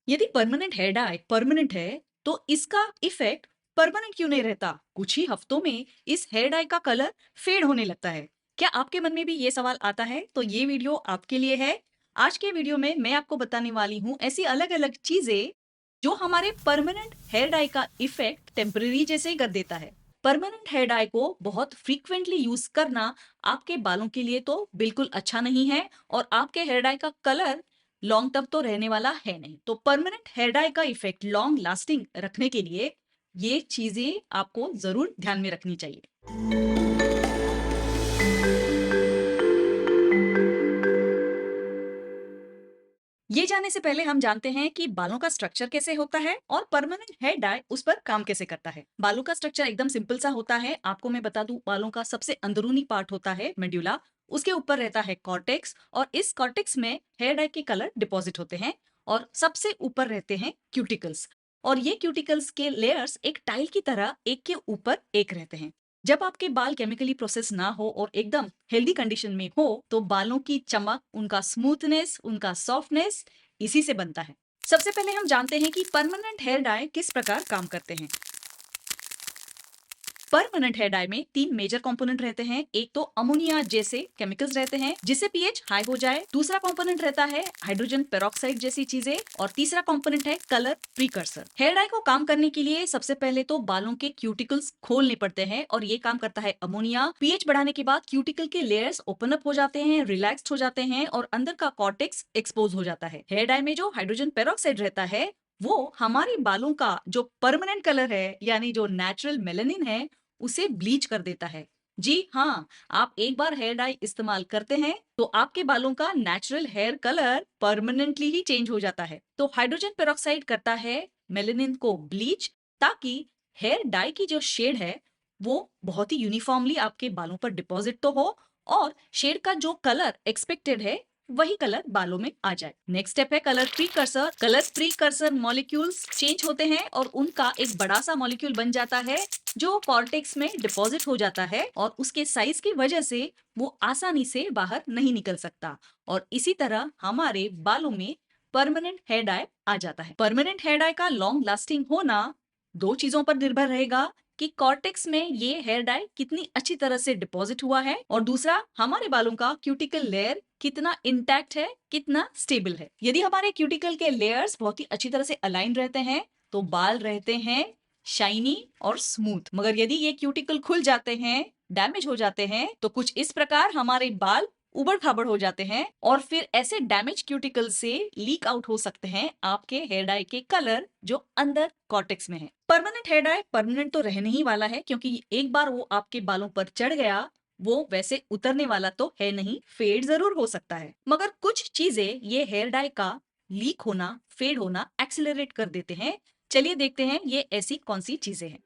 यदि permanent hair dye permanent है तो इसका इफेक्ट परमानेंट क्यों नहीं रहता? कुछ ही हफ्तों में इस हेयर डाई का कलर फेड होने लगता है। क्या आपके मन में भी ये सवाल आता है? तो ये वीडियो आपके लिए है। आज के वीडियो में मैं आपको बताने वाली हूँ ऐसी अलग अलग चीजें जो हमारे परमानेंट हेयर डाई का इफेक्ट टेम्पररी जैसे ही कर देता है। परमानेंट हेयर डाई को बहुत फ्रीक्वेंटली यूज करना आपके बालों के लिए तो बिल्कुल अच्छा नहीं है और आपके हेयर डाई का कलर लॉन्ग तक तो रहने वाला है नहीं। तो परमानेंट हेयर डाई का इफेक्ट लॉन्ग लास्टिंग रखने के लिए ये चीजें आपको जरूर ध्यान में रखनी चाहिए। ये जानने से पहले हम जानते हैं कि बालों का स्ट्रक्चर कैसे होता है और परमानेंट हेयर डाई उस पर काम कैसे करता है। बालों का स्ट्रक्चर एकदम सिंपल सा होता है। आपको मैं बता दूं, बालों का सबसे अंदरूनी पार्ट होता है मेड्यूला। उसके ऊपर रहता है कॉर्टेक्स और इस कॉर्टेक्स में हेयर डाई के कलर डिपॉजिट होते हैं और सबसे ऊपर रहते हैं क्यूटिकल्स। और ये क्यूटिकल्स के लेयर्स एक टाइल की तरह एक के ऊपर एक रहते हैं। जब आपके बाल केमिकली प्रोसेस ना हो और एकदम हेल्दी कंडीशन में हो तो बालों की चमक, उनका स्मूथनेस, उनका सॉफ्टनेस इसी से बनता है। सबसे पहले हम जानते हैं कि परमानेंट हेयर डाई किस प्रकार काम करते हैं। परमानेंट हेयर डाई में तीन मेजर कंपोनेंट रहते हैं। एक तो अमोनिया जैसे केमिकल्स रहते हैं जिससे पीएच हाई हो जाए। दूसरा कंपोनेंट रहता है हाइड्रोजन पेरोक्साइड जैसी चीजें और तीसरा कंपोनेंट है कलर प्रीकर्सर। हेयर डाई को काम करने के लिए सबसे पहले तो बालों के क्यूटिकल्स खोलने पड़ते हैं और ये काम करता है अमोनिया। पीएच बढ़ाने के बाद क्यूटिकल के लेयर्स ओपन अप हो जाते हैं, रिलैक्स्ड हो जाते हैं और अंदर का कॉर्टेक्स एक्सपोज हो जाता है। हेयर डाई में जो हाइड्रोजन पेरोक्साइड रहता है वो हमारे बालों का जो परमानेंट कलर है यानी जो नेचुरल मेलानिन है उसे ब्लीच कर देता है। जी हाँ, आप एक बार हेयर डाई इस्तेमाल करते हैं तो आपके बालों का नेचुरल हेयर कलर परमानेंटली ही चेंज हो जाता है। तो हाइड्रोजन पेरोक्साइड करता है मेलानिन को ब्लीच ताकि हेयर डाई की जो शेड है वो बहुत ही यूनिफॉर्मली आपके बालों पर डिपॉजिट तो हो और शेड का जो कलर एक्सपेक्टेड है वही कलर बालों में आ जाए। नेक्स्ट स्टेप है colour precursor. Colour precursor molecules change होते हैं और उनका एक बड़ा सा मॉलिक्यूल बन जाता है जो कॉर्टेक्स में डिपॉजिट हो जाता है और उसके साइज की वजह से वो आसानी से बाहर नहीं निकल सकता और इसी तरह हमारे बालों में परमानेंट हेयर डाई आ जाता है। परमानेंट हेयर डाई का लॉन्ग लास्टिंग होना दो चीजों पर निर्भर रहेगा कि कॉर्टेक्स में ये हेयर डाई कितनी अच्छी तरह से डिपॉजिट हुआ है और दूसरा हमारे बालों का क्यूटिकल लेयर कितना इंटैक्ट है, कितना स्टेबल है। यदि हमारे क्यूटिकल के लेयर्स बहुत ही अच्छी तरह से अलाइन रहते हैं तो बाल रहते हैं शाइनी और स्मूथ। मगर यदि ये क्यूटिकल खुल जाते हैं, डैमेज हो जाते हैं तो कुछ इस प्रकार हमारे बाल उबड़ खाबड़ हो जाते हैं और फिर ऐसे डैमेज क्यूटिकल से लीक आउट हो सकते हैं आपके हेयर डाई के कलर जो अंदर कॉर्टेक्स में है। परमानेंट हेयर डाई परमानेंट तो रहने ही वाला है क्योंकि एक बार वो आपके बालों पर चढ़ गया वो वैसे उतरने वाला तो है नहीं, फेड जरूर हो सकता है। मगर कुछ चीजें ये हेयर डाई का लीक होना, फेड होना एक्सेलरेट कर देते हैं। चलिए देखते हैं ये ऐसी कौन सी चीजें हैं।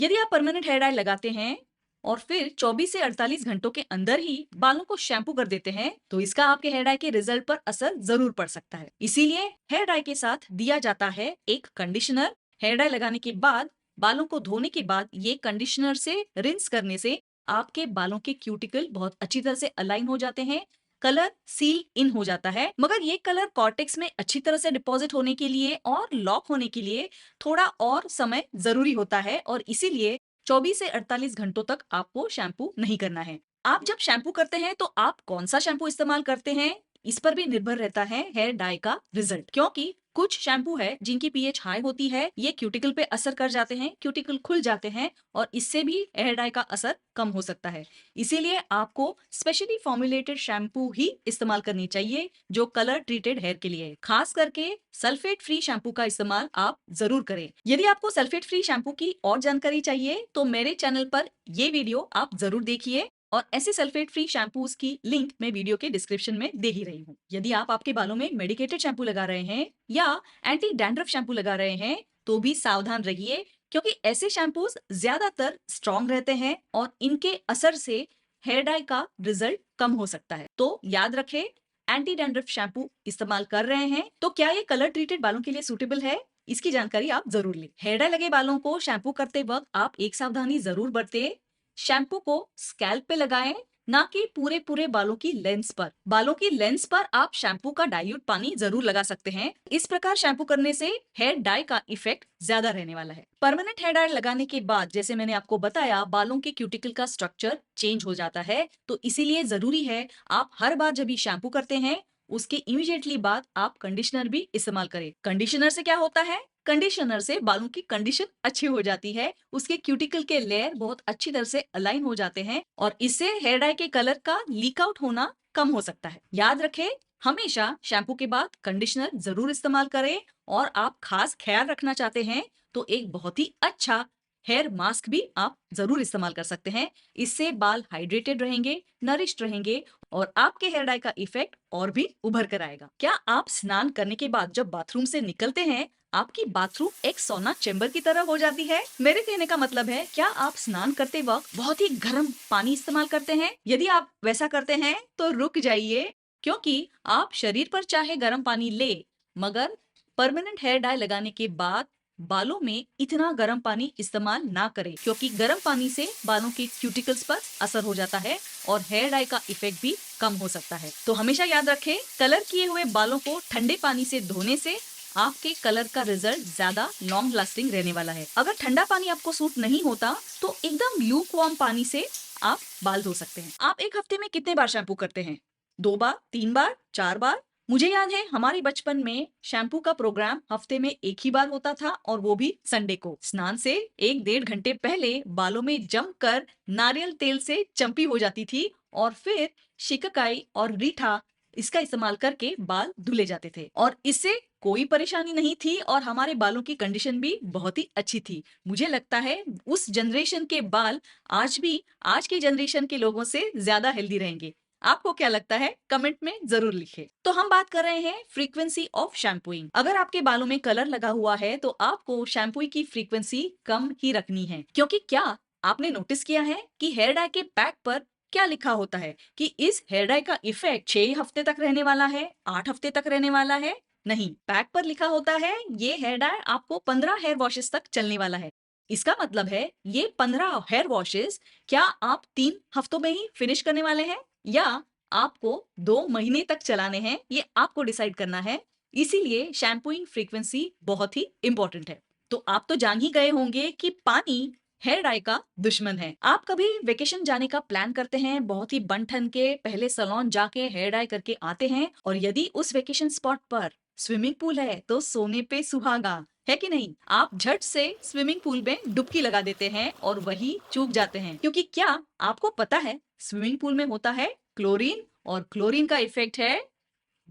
यदि आप परमानेंट हेयर डाई लगाते हैं और फिर 24 से 48 घंटों के अंदर ही बालों को शैम्पू कर देते हैं तो इसका आपके हेयर डाई के रिजल्ट पर असर जरूर पड़ सकता है। इसीलिए हेयर डाई के साथ दिया जाता है एक कंडीशनर। हेयर डाई लगाने के बाद बालों को धोने के बाद ये कंडीशनर से रिंस करने से आपके बालों के क्यूटिकल बहुत अच्छी तरह से अलाइन हो जाते हैं, कलर सील इन हो जाता है। मगर ये कलर कॉर्टेक्स में अच्छी तरह से डिपॉजिट होने के लिए और लॉक होने के लिए थोड़ा और समय जरूरी होता है और इसीलिए 24 से 48 घंटों तक आपको शैम्पू नहीं करना है। आप जब शैम्पू करते हैं तो आप कौन सा शैम्पू इस्तेमाल करते हैं इस पर भी निर्भर रहता है हेयर डाई का रिजल्ट, क्योंकि कुछ शैम्पू है जिनकी पीएच हाई होती है, ये क्यूटिकल पे असर कर जाते हैं, क्यूटिकल खुल जाते हैं और इससे भी हेयर डाई का असर कम हो सकता है। इसीलिए आपको स्पेशली फॉर्मुलेटेड शैम्पू ही इस्तेमाल करनी चाहिए जो कलर ट्रीटेड हेयर के लिए है। खास करके सल्फेट फ्री शैम्पू का इस्तेमाल आप जरूर करें। यदि आपको सल्फेट फ्री शैम्पू की और जानकारी चाहिए तो मेरे चैनल पर ये वीडियो आप जरूर देखिए और ऐसे सल्फेट फ्री शैम्पूज की लिंक मैं वीडियो के डिस्क्रिप्शन में दे ही रही हूँ। यदि आप आपके बालों में मेडिकेटेड शैम्पू लगा रहे हैं या एंटी डैंड्रफ शैम्पू लगा रहे हैं तो भी सावधान रहिए क्योंकि ऐसे शैम्पूज ज्यादातर स्ट्रॉन्ग रहते हैं और इनके असर से हेयर डाई का रिजल्ट कम हो सकता है। तो याद रखें, एंटी डैंड्रफ शैम्पू इस्तेमाल कर रहे हैं तो क्या ये कलर ट्रीटेड बालों के लिए सूटेबल है इसकी जानकारी आप जरूर लें। हेयर डाई लगे बालों को शैम्पू करते वक्त आप एक सावधानी जरूर बरतें। शैम्पू को स्कैल्प पे लगाएं, ना कि पूरे पूरे बालों की लेंस पर। बालों की लेंस पर आप शैम्पू का डाइल्यूट पानी जरूर लगा सकते हैं। इस प्रकार शैम्पू करने से हेयर डाई का इफेक्ट ज्यादा रहने वाला है। परमानेंट हेयर डाई लगाने के बाद जैसे मैंने आपको बताया, बालों के क्यूटिकल का स्ट्रक्चर चेंज हो जाता है, तो इसीलिए जरूरी है आप हर बार जब भी शैम्पू करते हैं उसके इमीडिएटली बाद आप कंडीशनर भी इस्तेमाल करें। कंडीशनर से क्या होता है, कंडीशनर से बालों की कंडीशन अच्छी हो जाती है, उसके क्यूटिकल के लेयर बहुत अच्छी तरह से अलाइन हो जाते हैं और इससे हेयर डाई के कलर का लीक आउट होना कम हो सकता है। याद रखें, हमेशा शैम्पू के बाद कंडीशनर जरूर इस्तेमाल करें और आप खास ख्याल रखना चाहते हैं तो एक बहुत ही अच्छा हेयर मास्क भी आप जरूर इस्तेमाल कर सकते हैं। इससे बाल हाइड्रेटेड रहेंगे, नरिश्ड रहेंगे और आपके हेयर डाई का इफेक्ट और भी उभर कर आएगा। क्या आप स्नान करने के बाद जब बाथरूम से निकलते हैं आपकी बाथरूम एक सोना चेंबर की तरह हो जाती है? मेरे कहने का मतलब है, क्या आप स्नान करते वक्त बहुत ही गर्म पानी इस्तेमाल करते हैं? यदि आप वैसा करते हैं तो रुक जाइए, क्योंकि आप शरीर पर चाहे गर्म पानी ले, मगर परमानेंट हेयर डाई लगाने के बाद बालों में इतना गर्म पानी इस्तेमाल ना करें, क्योंकि गर्म पानी से बालों के क्यूटिकल्स पर असर हो जाता है और हेयर डाई का इफेक्ट भी कम हो सकता है। तो हमेशा याद रखें, कलर किए हुए बालों को ठंडे पानी से धोने से आपके कलर का रिजल्ट ज्यादा लॉन्ग लास्टिंग रहने वाला है। अगर ठंडा पानी आपको सूट नहीं होता तो एकदम ल्यूक वार्म पानी से आप बाल धो सकते हैं। आप एक हफ्ते में कितने बार शैम्पू करते हैं? 2 बार, 3 बार, 4 बार? मुझे याद है हमारे बचपन में शैम्पू का प्रोग्राम हफ्ते में एक ही बार होता था और वो भी संडे को। स्नान से 1-1.5 घंटे पहले बालों में जमकर नारियल तेल से चंपी हो जाती थी और फिर शिकाकाई और रीठा इसका इस्तेमाल करके बाल धुले जाते थे और इससे कोई परेशानी नहीं थी और हमारे बालों की कंडीशन भी बहुत ही अच्छी थी। मुझे लगता है उस जनरेशन के बाल आज भी आज के जनरेशन के लोगों से ज्यादा हेल्दी रहेंगे। आपको क्या लगता है? कमेंट में जरूर लिखें। तो हम बात कर रहे हैं फ्रीक्वेंसी ऑफ शैम्पूइंग। अगर आपके बालों में कलर लगा हुआ है तो आपको शैम्पू की फ्रीक्वेंसी कम ही रखनी है, क्योंकि क्या आपने नोटिस किया है कि हेयर डाई के पैक पर क्या लिखा होता है कि इस हेयर डाई का इफेक्ट 6 हफ्ते तक रहने वाला है, 8 हफ्ते तक रहने वाला है? नहीं, पैक पर लिखा होता है ये हेयर डाई आपको 15 हेयर वॉशेस तक चलने वाला है। इसका मतलब है ये 15 हेयर वॉशेस क्या आप 3 हफ्तों में ही फिनिश करने वाले हैं या आपको 2 महीने तक चलाने हैं, ये आपको डिसाइड करना है। इसीलिए शैम्पूइंग फ्रीक्वेंसी बहुत ही इंपॉर्टेंट है। तो आप तो जान ही गए होंगे कि पानी हेयर डाई का दुश्मन है। आप कभी वेकेशन जाने का प्लान करते हैं, बहुत ही बन ठन के पहले सैलून जाके हेयर डाई करके आते हैं और यदि उस वेकेशन स्पॉट पर स्विमिंग पूल है तो सोने पे सुहागा, है कि नहीं? आप झट से स्विमिंग पूल में डुबकी लगा देते हैं और वही चूक जाते हैं, क्योंकि क्या आपको पता है स्विमिंग पूल में होता है क्लोरीन और क्लोरीन का इफेक्ट है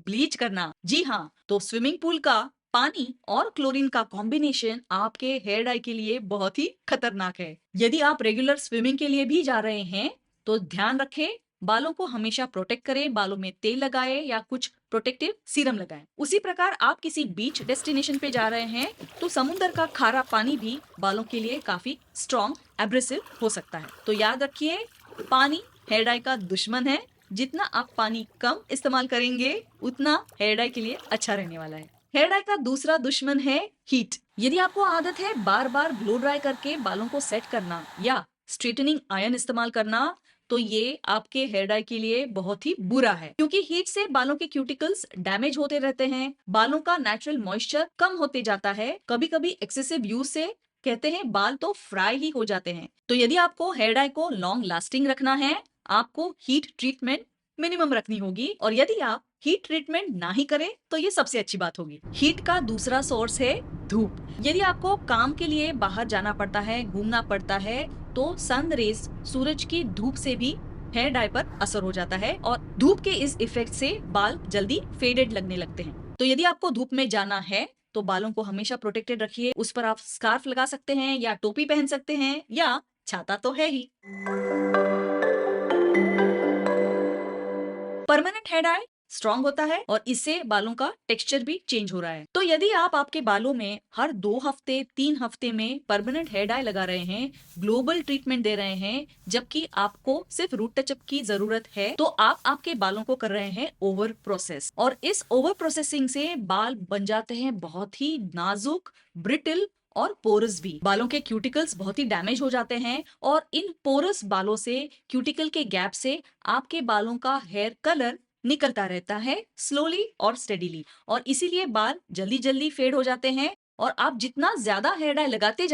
ब्लीच करना। जी हाँ, तो स्विमिंग पूल का पानी और क्लोरीन का कॉम्बिनेशन आपके हेयर डाई के लिए बहुत ही खतरनाक है। यदि आप रेगुलर स्विमिंग के लिए भी जा रहे हैं तो ध्यान रखें, बालों को हमेशा प्रोटेक्ट करें, बालों में तेल लगाएं या कुछ प्रोटेक्टिव सीरम लगाएं। उसी प्रकार आप किसी बीच डेस्टिनेशन पे जा रहे हैं तो समुद्र का खारा पानी भी बालों के लिए काफी स्ट्रॉन्ग एब्रेसिव हो सकता है। तो याद रखिए, पानी हेयर डाई का दुश्मन है। जितना आप पानी कम इस्तेमाल करेंगे उतना हेयर डाई के लिए अच्छा रहने वाला है। हेयर डाई का दूसरा दुश्मन है हीट। यदि आपको आदत है बार बार ब्लो ड्राई करके बालों को सेट करना या स्ट्रेटनिंग आयरन इस्तेमाल करना, तो ये आपके हेयर डाई के लिए बहुत ही बुरा है, क्योंकि हीट से बालों के क्यूटिकल्स डैमेज होते रहते हैं, बालों का नेचुरल मॉइस्चर कम होते जाता है, कभी कभी एक्सेसिव यूज से कहते हैं बाल तो फ्राई ही हो जाते हैं। तो यदि आपको हेयर डाई को लॉन्ग लास्टिंग रखना है, आपको हीट ट्रीटमेंट मिनिमम रखनी होगी और यदि आप हीट ट्रीटमेंट ना ही करें तो ये सबसे अच्छी बात होगी। हीट का दूसरा सोर्स है धूप। यदि आपको काम के लिए बाहर जाना पड़ता है, घूमना पड़ता है, तो सन रेज, सूरज की धूप से भी हेयर डाई पर असर हो जाता है और धूप के इस इफेक्ट से बाल जल्दी फेडेड लगने लगते हैं। तो यदि आपको धूप में जाना है तो बालों को हमेशा प्रोटेक्टेड रखिए। उस पर आप स्कार्फ लगा सकते हैं या टोपी पहन सकते हैं या छाता तो है ही। परमानेंट हेयर डाई स्ट्रांग होता है और इससे बालों का टेक्सचर भी चेंज हो रहा है। तो यदि आप आपके बालों में हर 2 हफ्ते 3 हफ्ते में परमानेंट हेयर डाई लगा रहे हैं, ग्लोबल ट्रीटमेंट दे रहे हैं, जबकि आपको सिर्फ रूट टचअप की जरूरत है, तो आप आपके बालों को कर रहे हैं ओवर प्रोसेस। और इस ओवर प्रोसेसिंग से बाल बन जाते हैं बहुत ही नाजुक, ब्रिटल और पोरस भी। बालों के क्यूटिकल्स बहुत ही डैमेज हो जाते हैं और इन पोरस बालों से, क्यूटिकल के गैप से आपके बालों का हेयर कलर निकलता रहता है स्लोली और स्टेडीली, और इसीलिए बाल जल्दी जल्दी फेड हो जाते हैं। और आप जितना ज्यादा हेयर डाई लगाते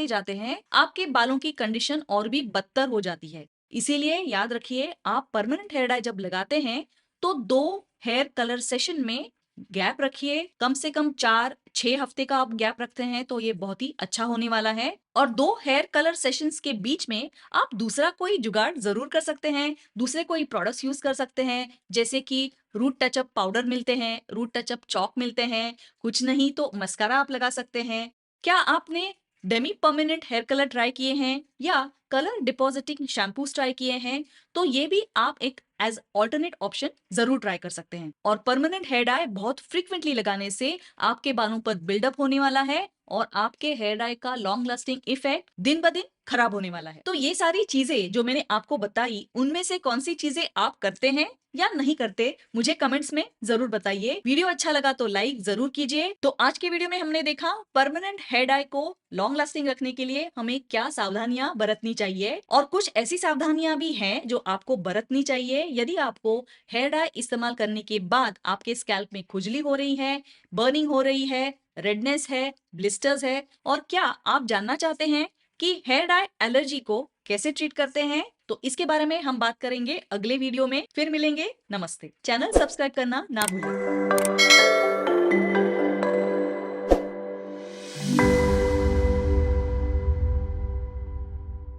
जाते हैं, आपके बालों की कंडीशन और भी बदतर हो जाती है। इसीलिए याद रखिए, आप परमानेंट हेयर डाई जब लगाते हैं तो 2 हेयर कलर सेशन में गैप रखिए। कम से कम 4-6 हफ्ते का आप गैप रखते हैं तो ये बहुत ही अच्छा होने वाला है। और 2 हेयर कलर सेशंस के बीच में आप दूसरा कोई जुगाड़ जरूर कर सकते हैं, दूसरे कोई प्रोडक्ट्स यूज कर सकते हैं, जैसे कि रूट टचअप पाउडर मिलते हैं, रूट टचअप चौक मिलते हैं, कुछ नहीं तो मस्कारा आप लगा सकते हैं। क्या आपने demi permanent hair colour try किए हैं या कलर डिपॉजिटिंग शैम्पूस ट्राई किए हैं? तो ये भी आप एक एज ऑल्टरनेट ऑप्शन जरूर ट्राई कर सकते हैं। और परमानेंट हेयर डाई बहुत फ्रीक्वेंटली लगाने से आपके बालों पर बिल्डअप होने वाला है और आपके हेयर डाई का लॉन्ग लास्टिंग इफेक्ट दिन ब दिन खराब होने वाला है। तो ये सारी चीजें जो मैंने आपको बताई, उनमें से कौन सी चीजें आप करते हैं या नहीं करते, मुझे कमेंट्स में जरूर बताइए। वीडियो अच्छा लगा तो लाइक जरूर कीजिए। तो आज के वीडियो में हमने देखा परमानेंट हेयर डाई को लॉन्ग लास्टिंग रखने के लिए हमें क्या सावधानियां बरतनी चाहिए, और कुछ ऐसी सावधानियां भी हैं जो आपको बरतनी चाहिए यदि आपको हेयर डाई इस्तेमाल करने के बाद आपके स्कैल्प में खुजली हो रही है, बर्निंग हो रही है, रेडनेस है, ब्लिस्टर्स है। और क्या आप जानना चाहते हैं कि हेयर डाई एलर्जी को कैसे ट्रीट करते हैं? तो इसके बारे में हम बात करेंगे अगले वीडियो में। फिर मिलेंगे। नमस्ते। चैनल सब्सक्राइब करना ना भूलें।